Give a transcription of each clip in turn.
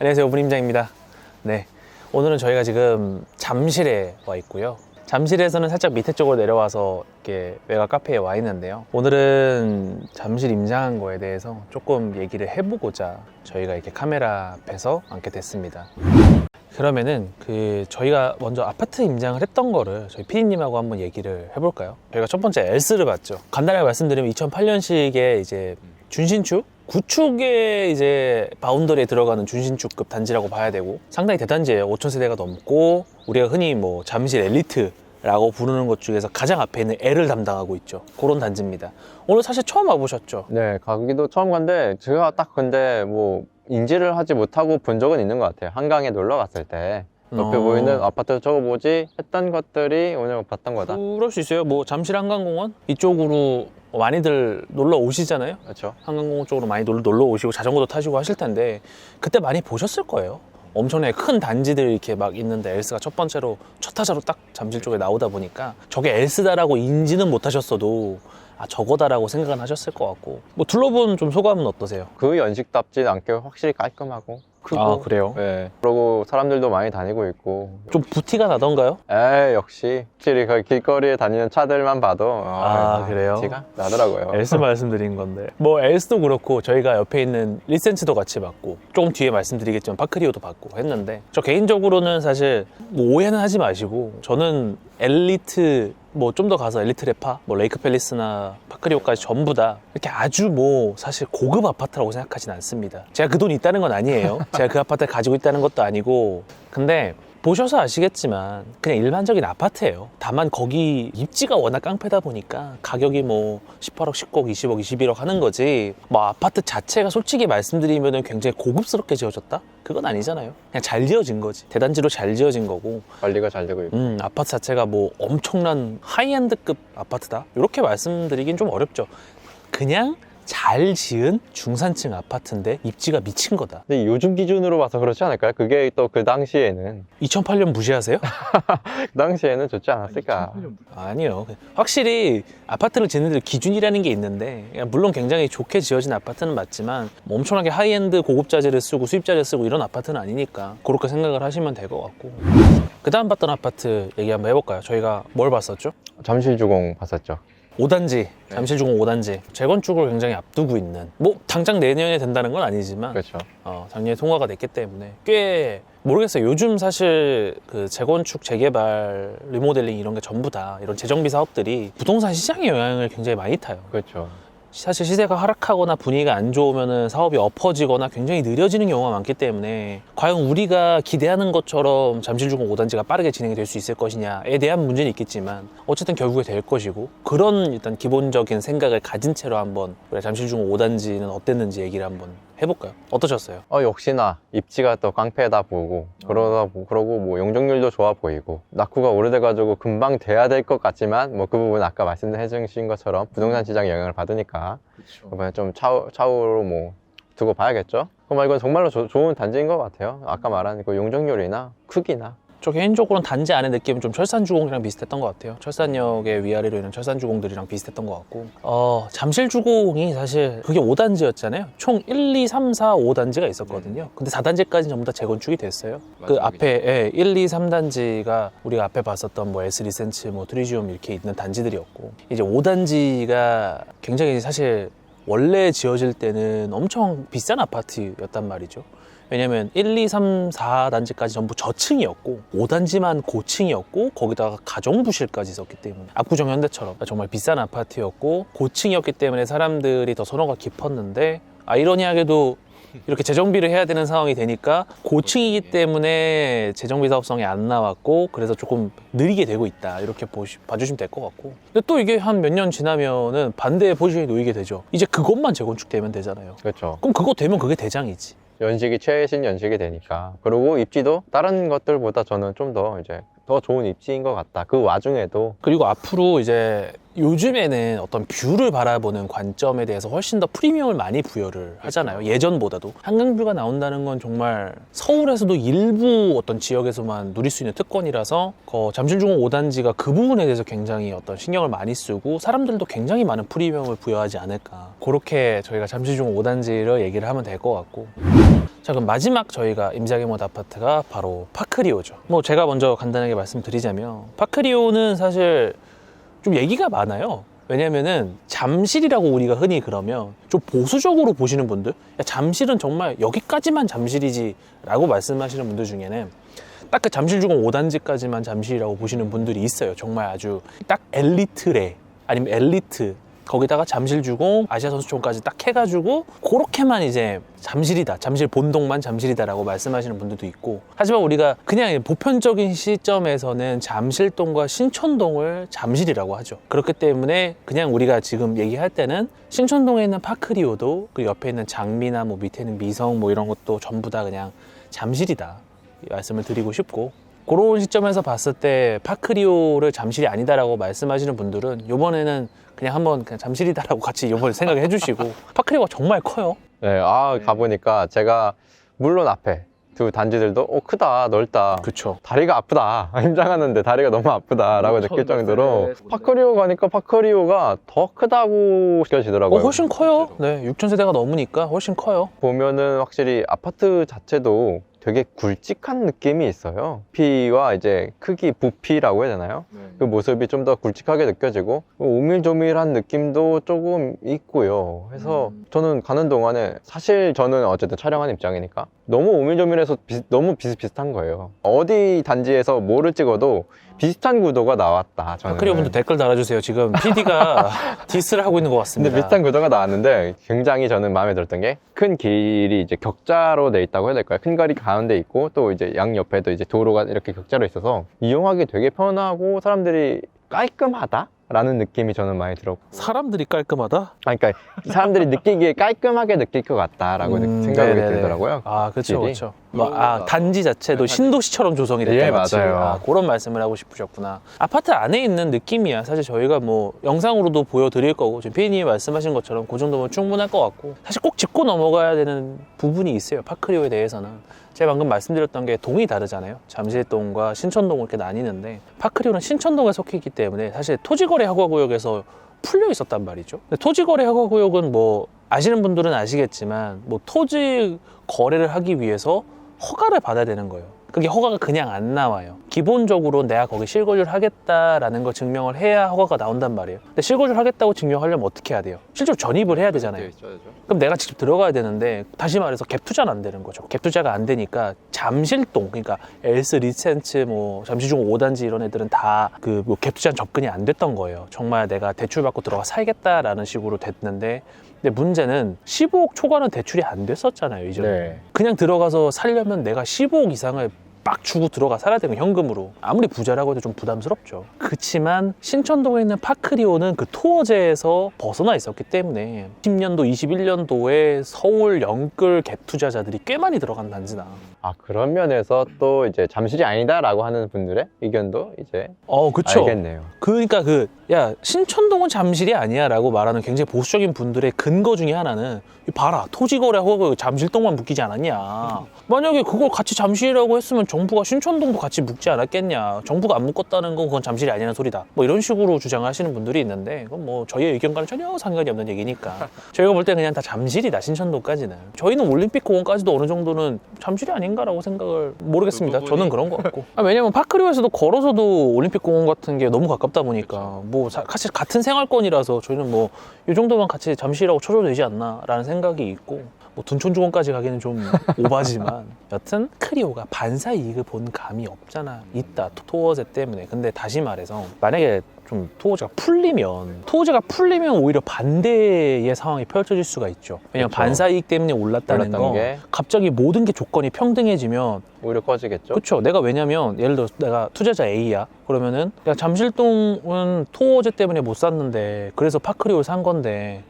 안녕하세요, 오분임장입니다. 네, 오늘은 저희가 지금 잠실에 와 있고요. 잠실에서는 살짝 밑에 쪽으로 내려와서 이렇게 외곽 카페에 와 있는데요. 오늘은 잠실 임장한 거에 대해서 조금 얘기를 해보고자 저희가 이렇게 카메라 앞에서 앉게 됐습니다. 그러면은 저희가 먼저 아파트 임장을 했던 거를 저희 피디님하고 한번 얘기를 해볼까요? 저희가 첫 번째 엘스를 봤죠. 간단하게 말씀드리면 2008년식의 이제 준신축? 구축에 이제 바운더리에 들어가는 준신축급 단지라고 봐야 되고 상당히 대단지예요. 5,000세대가 넘고 우리가 흔히 뭐 잠실 엘리트라고 부르는 것 중에서 가장 앞에 있는 L을 담당하고 있죠. 그런 단지입니다. 오늘 사실 처음 와보셨죠? 네, 가기도 처음 간데 제가 딱 근데 뭐 인지를 하지 못하고 본 적은 있는 것 같아요. 한강에 놀러 갔을 때 옆에 보이는 아파트 저거 뭐지? 했던 것들이 오늘 봤던 거다. 그럴 수 있어요. 뭐 잠실 한강공원 이쪽으로 많이들 놀러 오시잖아요. 그렇죠. 한강공원 쪽으로 많이 놀러 오시고 자전거도 타시고 하실 텐데 그때 많이 보셨을 거예요. 엄청나게 큰 단지들이 이렇게 막 있는데 엘스가 첫 번째로 첫 타자로 딱 잠실 쪽에 나오다 보니까 저게 엘스다라고 인지는 못 하셨어도 아 저거다라고 생각은 하셨을 것 같고 뭐 둘러본 좀 소감은 어떠세요? 그 연식답진 않게 확실히 깔끔하고 크고. 아 그래요? 네. 그리고 사람들도 많이 다니고 있고. 좀 부티가 나던가요? 역시 확실히 그 길거리에 다니는 차들만 봐도 그래요? 티가 나더라고요. 엘스 말씀드린 건데 뭐 엘스도 그렇고 저희가 옆에 있는 리센츠도 같이 봤고 조금 뒤에 말씀드리겠지만 파크리오도 봤고 했는데 저 개인적으로는 사실 뭐 오해는 하지 마시고 저는 엘리트 뭐 좀 더 가서 엘리트 레파, 뭐 레이크 팰리스나 파크리오까지 전부 다 이렇게 아주 뭐 사실 고급 아파트라고 생각하진 않습니다. 제가 그 돈이 있다는 건 아니에요. 제가 그 아파트를 가지고 있다는 것도 아니고 근데 보셔서 아시겠지만 그냥 일반적인 아파트예요. 다만 거기 입지가 워낙 깡패다 보니까 가격이 뭐 18억, 19억, 20억, 21억 하는 거지 뭐 아파트 자체가 솔직히 말씀드리면 굉장히 고급스럽게 지어졌다? 그건 아니잖아요. 그냥 잘 지어진 거지. 대단지로 잘 지어진 거고 관리가 잘 되고 있고. 아파트 자체가 뭐 엄청난 하이엔드급 아파트다? 이렇게 말씀드리긴 좀 어렵죠. 그냥 잘 지은 중산층 아파트인데 입지가 미친 거다. 근데 요즘 기준으로 봐서 그렇지 않을까요? 그게 또 그 당시에는 2008년 무시하세요? 그 당시에는 좋지 않았을까? 아니요. 확실히 아파트를 짓는 데 기준이라는 게 있는데 물론 굉장히 좋게 지어진 아파트는 맞지만 뭐 엄청나게 하이엔드 고급자재를 쓰고 수입자재를 쓰고 이런 아파트는 아니니까 그렇게 생각을 하시면 될 것 같고 그 다음 봤던 아파트 얘기 한번 해볼까요? 저희가 뭘 봤었죠? 잠실주공 봤었죠. 5단지, 잠실주공 5단지 재건축을 굉장히 앞두고 있는 뭐 당장 내년에 된다는 건 아니지만 그렇죠. 작년에 통과가 됐기 때문에 꽤 모르겠어요. 요즘 사실 그 재건축, 재개발, 리모델링 이런 게 전부 다 이런 재정비 사업들이 부동산 시장에 영향을 굉장히 많이 타요. 그렇죠. 사실 시세가 하락하거나 분위기가 안 좋으면 사업이 엎어지거나 굉장히 느려지는 경우가 많기 때문에 과연 우리가 기대하는 것처럼 잠실주공 5단지가 빠르게 진행이 될 수 있을 것이냐에 대한 문제는 있겠지만 어쨌든 결국에 될 것이고 그런 일단 기본적인 생각을 가진 채로 한번 우리 잠실주공 5단지는 어땠는지 얘기를 한번 해볼까요? 어떠셨어요? 역시나 입지가 또 깡패다 보고 그러고 뭐 용적률도 좋아 보이고 낙후가 오래돼가지고 금방 돼야 될 것 같지만 뭐 그 부분 아까 말씀해주신 것처럼 부동산 시장에 영향을 받으니까 이번에 좀 차후로 뭐 두고 봐야겠죠. 그럼 이건 정말로 좋은 단지인 것 같아요. 아까 말한 그 용적률이나 크기나 저 개인적으로는 단지 안의 느낌은 좀 철산주공이랑 비슷했던 것 같아요. 철산역의 위아래로 있는 철산주공들이랑 비슷했던 것 같고 잠실주공이 사실 그게 5단지였잖아요. 총 1, 2, 3, 4, 5단지가 있었거든요. 근데 4단지까지는 전부 다 재건축이 됐어요. 그 앞에 1, 2, 3단지가 우리가 앞에 봤었던 뭐 S리센츠, 뭐 트리지움 이렇게 있는 단지들이었고 이제 5단지가 굉장히 사실 원래 지어질 때는 엄청 비싼 아파트였단 말이죠. 왜냐면 1, 2, 3, 4단지까지 전부 저층이었고 5단지만 고층이었고 거기다가 가정부실까지 있었기 때문에 압구정 현대처럼 정말 비싼 아파트였고 고층이었기 때문에 사람들이 더 선호가 깊었는데 아이러니하게도 이렇게 재정비를 해야 되는 상황이 되니까 고층이기 때문에 재정비 사업성이 안 나왔고 그래서 조금 느리게 되고 있다 이렇게 봐주시면 될 것 같고 근데 또 이게 한 몇 년 지나면은 반대의 포지션이 놓이게 되죠. 이제 그것만 재건축되면 되잖아요. 그렇죠. 그럼 그거 되면 그게 대장이지. 연식이 최신 연식이 되니까 그리고 입지도 다른 것들보다 저는 좀 더 이제 더 좋은 입지인 것 같다. 그 와중에도 그리고 앞으로 이제 요즘에는 어떤 뷰를 바라보는 관점에 대해서 훨씬 더 프리미엄을 많이 부여를 하잖아요. 예전보다도. 한강뷰가 나온다는 건 정말 서울에서도 일부 어떤 지역에서만 누릴 수 있는 특권이라서 잠실중공 5단지가 그 부분에 대해서 굉장히 어떤 신경을 많이 쓰고 사람들도 굉장히 많은 프리미엄을 부여하지 않을까. 그렇게 저희가 잠실중공 5단지를 얘기를 하면 될 것 같고 자, 그럼 마지막 저희가 임장의 못 아파트가 바로 파크리오죠. 뭐 제가 먼저 간단하게 말씀드리자면 파크리오는 사실 좀 얘기가 많아요. 왜냐면은 잠실이라고 우리가 흔히 그러면 좀 보수적으로 보시는 분들, 야, 잠실은 정말 여기까지만 잠실이지 라고 말씀하시는 분들 중에는 딱 그 잠실주공 5단지까지만 잠실이라고 보시는 분들이 있어요. 정말 아주 딱 엘리트래, 아니면 엘리트, 거기다가 잠실주공, 아시아선수촌까지 딱 해가지고 그렇게만 이제 잠실이다, 잠실 본동만 잠실이다 라고 말씀하시는 분들도 있고, 하지만 우리가 그냥 보편적인 시점에서는 잠실동과 신촌동을 잠실이라고 하죠. 그렇기 때문에 그냥 우리가 지금 얘기할 때는 신촌동에 있는 파크리오도, 그 옆에 있는 장미나 뭐 밑에 있는 미성 뭐 이런 것도 전부 다 그냥 잠실이다 이 말씀을 드리고 싶고, 그런 시점에서 봤을 때 파크리오를 잠실이 아니다라고 말씀하시는 분들은 이번에는 그냥 한번 그냥 잠실이다라고 같이 이번에 생각해 주시고, 파크리오가 정말 커요. 네, 가보니까 제가 물론 앞에 두 단지들도 크다, 넓다, 그쵸. 다리가 아프다, 임장하는데 다리가 너무 아프다라고 느낄 정도로 파크리오 가니까 파크리오가 더 크다고 느껴지더라고요. 훨씬 커요. 네, 6,000세대가 넘으니까 훨씬 커요. 보면은 확실히 아파트 자체도 되게 굵직한 느낌이 있어요. 부피와 이제 크기, 부피라고 해야 되나요? 그 모습이 좀 더 굵직하게 느껴지고 오밀조밀한 느낌도 조금 있고요. 해서 저는 가는 동안에, 사실 저는 어쨌든 촬영하는 입장이니까 너무 오밀조밀해서 너무 비슷비슷한 거예요. 어디 단지에서 뭐를 찍어도 비슷한 구도가 나왔다. 저는. 파크리오 분들 댓글 달아주세요. 지금 PD가 디스를 하고 있는 것 근데 같습니다. 비슷한 구도가 나왔는데 굉장히 저는 마음에 들었던 게, 큰 길이 이제 격자로 돼 있다고 해야 될까요? 큰 길이 가운데 있고 또 이제 양 옆에도 이제 도로가 이렇게 격자로 있어서 이용하기 되게 편하고 사람들이 깔끔하다? 라는 느낌이 저는 많이 들었고, 사람들이 깔끔하다? 그러니까 사람들이 느끼기에 깔끔하게 느낄 것 같다라고 생각이 네네네. 들더라고요. 아, 그렇죠, 길이. 그렇죠. 단지 자체도 신도시처럼 조성이 됐다. 예, 마치. 맞아요. 그런 말씀을 하고 싶으셨구나. 아파트 안에 있는 느낌이야. 사실 저희가 뭐 영상으로도 보여드릴 거고, 지금 피디님이 말씀하신 것처럼 그 정도면 충분할 것 같고, 사실 꼭 짚고 넘어가야 되는 부분이 있어요. 파크리오에 대해서는. 제가 방금 말씀드렸던 게 동이 다르잖아요. 잠실동과 신촌동을 이렇게 나뉘는데, 파크리오는 신촌동에 속해 있기 때문에 사실 토지거래 허가구역에서 풀려 있었단 말이죠. 근데 토지거래 허가구역은 뭐 아시는 분들은 아시겠지만, 뭐 토지 거래를 하기 위해서 허가를 받아야 되는 거예요. 그게 허가가 그냥 안 나와요. 기본적으로 내가 거기 실거주를 하겠다라는 걸 증명을 해야 허가가 나온단 말이에요. 근데 실거주를 하겠다고 증명하려면 어떻게 해야 돼요? 실제로 전입을 해야 되잖아요. 그럼 내가 직접 들어가야 되는데, 다시 말해서 갭 투자는 안 되는 거죠. 갭 투자가 안 되니까 잠실동, 그러니까 엘스, 리센츠, 뭐 잠시중 5단지 이런 애들은 다 그 갭 투자 접근이 안 됐던 거예요. 정말 내가 대출 받고 들어가 살겠다라는 식으로 됐는데, 근데 문제는 15억 초과는 대출이 안 됐었잖아요, 이전에. 네. 그냥 들어가서 살려면 내가 15억 이상을 빡 주고 들어가 살아야 되는 거예요, 현금으로. 아무리 부자라고 해도 좀 부담스럽죠. 그치만 신촌동에 있는 파크리오는 그 토어제에서 벗어나 있었기 때문에 10년도, 21년도에 서울 영끌 갭 투자자들이 꽤 많이 들어간 단지다. 그런 면에서 또 이제 잠실이 아니다라고 하는 분들의 의견도 이제 그쵸. 알겠네요. 그러니까 야, 신촌동은 잠실이 아니야 라고 말하는 굉장히 보수적인 분들의 근거 중에 하나는, 봐라, 토지거래 허가 잠실동만 묶이지 않았냐. 만약에 그걸 같이 잠실이라고 했으면 정부가 신촌동도 같이 묶지 않았겠냐. 정부가 안 묶었다는 건 그건 잠실이 아니라는 소리다. 뭐 이런 식으로 주장하시는 분들이 있는데, 그건 뭐 저희의 의견과는 전혀 상관이 없는 얘기니까. 저희가 볼 때 그냥 다 잠실이다, 신촌동까지는. 저희는 올림픽공원까지도 어느 정도는 잠실이 아닌가라고 생각을, 모르겠습니다. 저는 그런 것 같고. 왜냐면 파크리오에서도 걸어서도 올림픽공원 같은 게 너무 가깝다 보니까, 뭐 사실 같은 생활권이라서 저희는 뭐 이 정도만 같이 잠실이라고 쳐줘도 되지 않나 라는 생각이 있고, 뭐 둔촌주공까지 가기는 좀 오바지만 여튼 크리오가 반사 이익을 본 감이 없잖아. 있다, 토어제 때문에. 근데 다시 말해서 만약에 좀 토어제가 풀리면 오히려 반대의 상황이 펼쳐질 수가 있죠. 왜냐면 그쵸. 반사 이익 때문에 올랐다는 거, 게 갑자기 모든 게 조건이 평등해지면, 오히려 커지겠죠. 그렇죠. 내가 왜냐면 예를 들어 내가 투자자 A야. 그러면은 야, 잠실동은 토어제 때문에 못 샀는데 그래서 파크리오를 산 건데,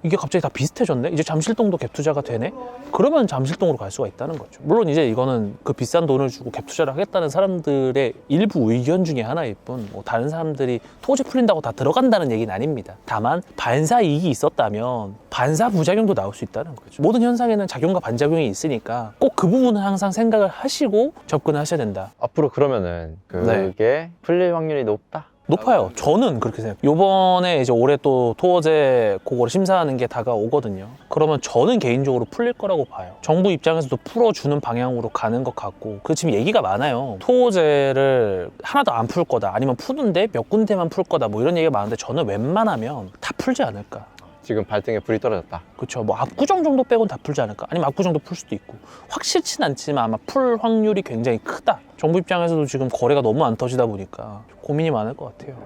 이게 갑자기 다 비슷해졌네? 이제 잠실동도 갭 투자가 되네? 그러면 잠실동으로 갈 수가 있다는 거죠. 물론 이제 이거는 그 비싼 돈을 주고 갭 투자를 하겠다는 사람들의 일부 의견 중에 하나일 뿐, 뭐 다른 사람들이 토지 풀린다고 다 들어간다는 얘기는 아닙니다. 다만 반사 이익이 있었다면 반사 부작용도 나올 수 있다는 거죠. 모든 현상에는 작용과 반작용이 있으니까 꼭 그 부분은 항상 생각을 하시고 접근하셔야 된다. 앞으로 그러면은 그게 풀릴 확률이 높다. 높아요. 저는 그렇게 생각해요. 요번에 이제 올해 또 토어제 그거를 심사하는 게 다가오거든요. 그러면 저는 개인적으로 풀릴 거라고 봐요. 정부 입장에서도 풀어주는 방향으로 가는 것 같고, 그 지금 얘기가 많아요. 토어제를 하나도 안 풀 거다, 아니면 푸는데 몇 군데만 풀 거다, 뭐 이런 얘기가 많은데 저는 웬만하면 다 풀지 않을까. 지금 발등에 불이 떨어졌다. 그렇죠. 뭐 압구정 정도 빼곤 다 풀지 않을까? 아니면 압구정도 풀 수도 있고. 확실치는 않지만 아마 풀 확률이 굉장히 크다. 정부 입장에서도 지금 거래가 너무 안 터지다 보니까 고민이 많을 것 같아요.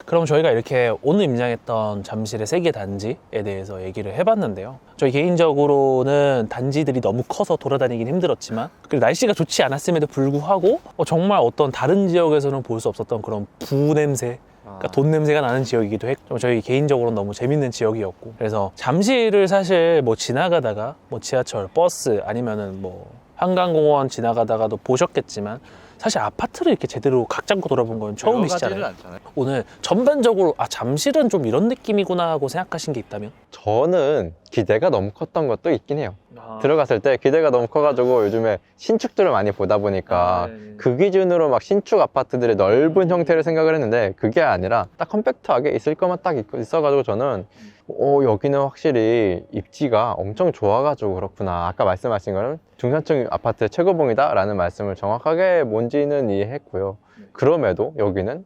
그럼 저희가 이렇게 오늘 임장했던 잠실의 3개 단지에 대해서 얘기를 해봤는데요. 저희 개인적으로는 단지들이 너무 커서 돌아다니긴 힘들었지만, 그리고 날씨가 좋지 않았음에도 불구하고 정말 어떤 다른 지역에서는 볼 수 없었던 그런 부 냄새, 그러니까 돈 냄새가 나는 지역이기도 했고, 저희 개인적으로는 너무 재밌는 지역이었고, 그래서 잠실을 사실 뭐 지나가다가 뭐 지하철, 버스 아니면은 뭐 한강공원 지나가다가도 보셨겠지만, 사실 아파트를 이렇게 제대로 각 잡고 돌아본 건 처음이시잖아요. 오늘 전반적으로 잠실은 좀 이런 느낌이구나 하고 생각하신 게 있다면? 저는 기대가 너무 컸던 것도 있긴 해요. 들어갔을 때 기대가 너무 커가지고 요즘에 신축들을 많이 보다 보니까 그 기준으로 막 신축 아파트들의 넓은 형태를 생각을 했는데, 그게 아니라 딱 컴팩트하게 있을 것만 딱 있어가지고 저는 여기는 확실히 입지가 엄청 좋아가지고 그렇구나. 아까 말씀하신 거는 중산층 아파트 최고봉이다 라는 말씀을 정확하게 뭔지는 이해했고요. 그럼에도 여기는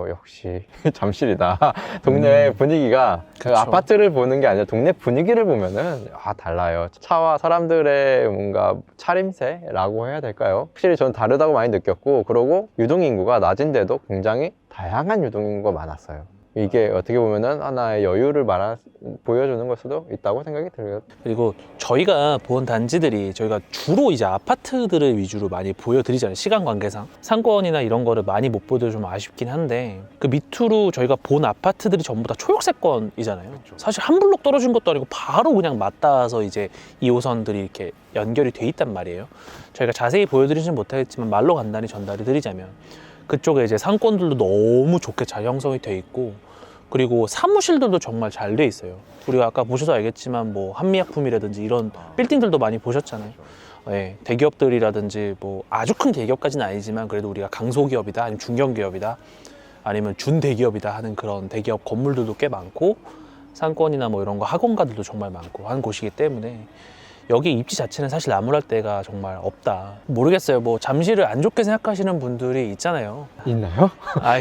역시 잠실이다. 동네 분위기가 그 아파트를 보는 게 아니라 동네 분위기를 보면은 달라요. 차와 사람들의 뭔가 차림새라고 해야 될까요? 확실히 저는 다르다고 많이 느꼈고, 그리고 유동인구가 낮은데도 굉장히 다양한 유동인구가 많았어요. 이게 어떻게 보면은 하나의 여유를 보여주는 걸 수도 있다고 생각이 들어요. 그리고 저희가 본 단지들이 저희가 주로 이제 아파트들을 위주로 많이 보여드리잖아요. 시간 관계상 상권이나 이런 거를 많이 못 보여드려 좀 아쉽긴 한데, 그 밑으로 저희가 본 아파트들이 전부 다 초록세권이잖아요. 사실 한 블록 떨어진 것도 아니고 바로 그냥 맞닿아서 이제 2호선들이 이렇게 연결이 돼 있단 말이에요. 저희가 자세히 보여드리진 못하겠지만 말로 간단히 전달해 드리자면, 그쪽에 이제 상권들도 너무 좋게 잘 형성이 돼 있고, 그리고 사무실들도 정말 잘 돼 있어요. 우리가 아까 보셔서 알겠지만 뭐 한미약품이라든지 이런 빌딩들도 많이 보셨잖아요. 네, 대기업들이라든지 뭐 아주 큰 대기업까지는 아니지만 그래도 우리가 강소기업이다, 아니면 중견기업이다, 아니면 준대기업이다 하는 그런 대기업 건물들도 꽤 많고, 상권이나 뭐 이런 거 학원가들도 정말 많고 하는 곳이기 때문에 여기 입지 자체는 사실 나무랄 데가 정말 없다. 모르겠어요. 뭐 잠실을 안 좋게 생각하시는 분들이 있잖아요. 있나요?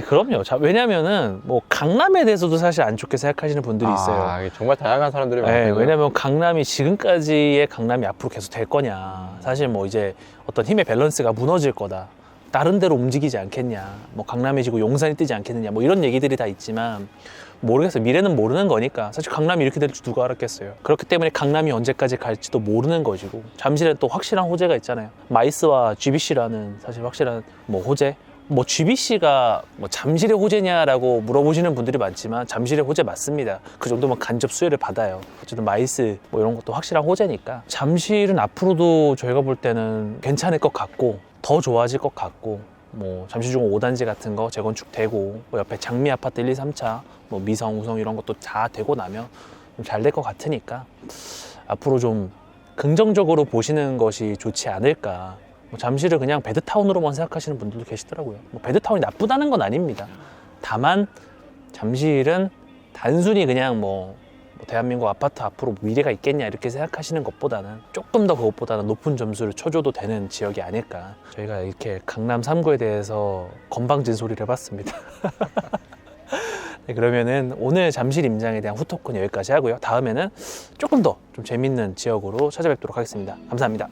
그럼요. 왜냐면은 뭐 강남에 대해서도 사실 안 좋게 생각하시는 분들이 있어요. 정말 다양한 사람들이 네, 많아요. 왜냐면 강남이 지금까지의 강남이 앞으로 계속 될 거냐. 사실 뭐 이제 어떤 힘의 밸런스가 무너질 거다. 다른 데로 움직이지 않겠냐. 뭐 강남이 지고 용산이 뜨지 않겠느냐. 뭐 이런 얘기들이 다 있지만, 모르겠어요. 미래는 모르는 거니까. 사실 강남이 이렇게 될 줄 누가 알았겠어요. 그렇기 때문에 강남이 언제까지 갈지도 모르는 것이고, 잠실에 또 확실한 호재가 있잖아요. 마이스와 GBC라는 사실 확실한 뭐 호재. 뭐 GBC가 뭐 잠실의 호재냐라고 물어보시는 분들이 많지만 잠실의 호재 맞습니다. 그 정도면 간접 수혜를 받아요. 어쨌든 마이스 뭐 이런 것도 확실한 호재니까 잠실은 앞으로도 저희가 볼 때는 괜찮을 것 같고, 더 좋아질 것 같고, 뭐 잠실중공 5단지 같은 거 재건축되고, 뭐 옆에 장미 아파트 1, 2, 3차 뭐 미성, 우성 이런 것도 다 되고 나면 좀 잘 될 것 같으니까 앞으로 좀 긍정적으로 보시는 것이 좋지 않을까. 뭐 잠실을 그냥 베드타운으로만 생각하시는 분들도 계시더라고요. 뭐 베드타운이 나쁘다는 건 아닙니다. 다만 잠실은 단순히 그냥 뭐 대한민국 아파트 앞으로 미래가 있겠냐 이렇게 생각하시는 것보다는 조금 더 그것보다는 높은 점수를 쳐줘도 되는 지역이 아닐까. 저희가 이렇게 강남 3구에 대해서 건방진 소리를 해봤습니다. 네, 그러면은 오늘 잠실 임장에 대한 후토크는 여기까지 하고요. 다음에는 조금 더 좀 재밌는 지역으로 찾아뵙도록 하겠습니다. 감사합니다.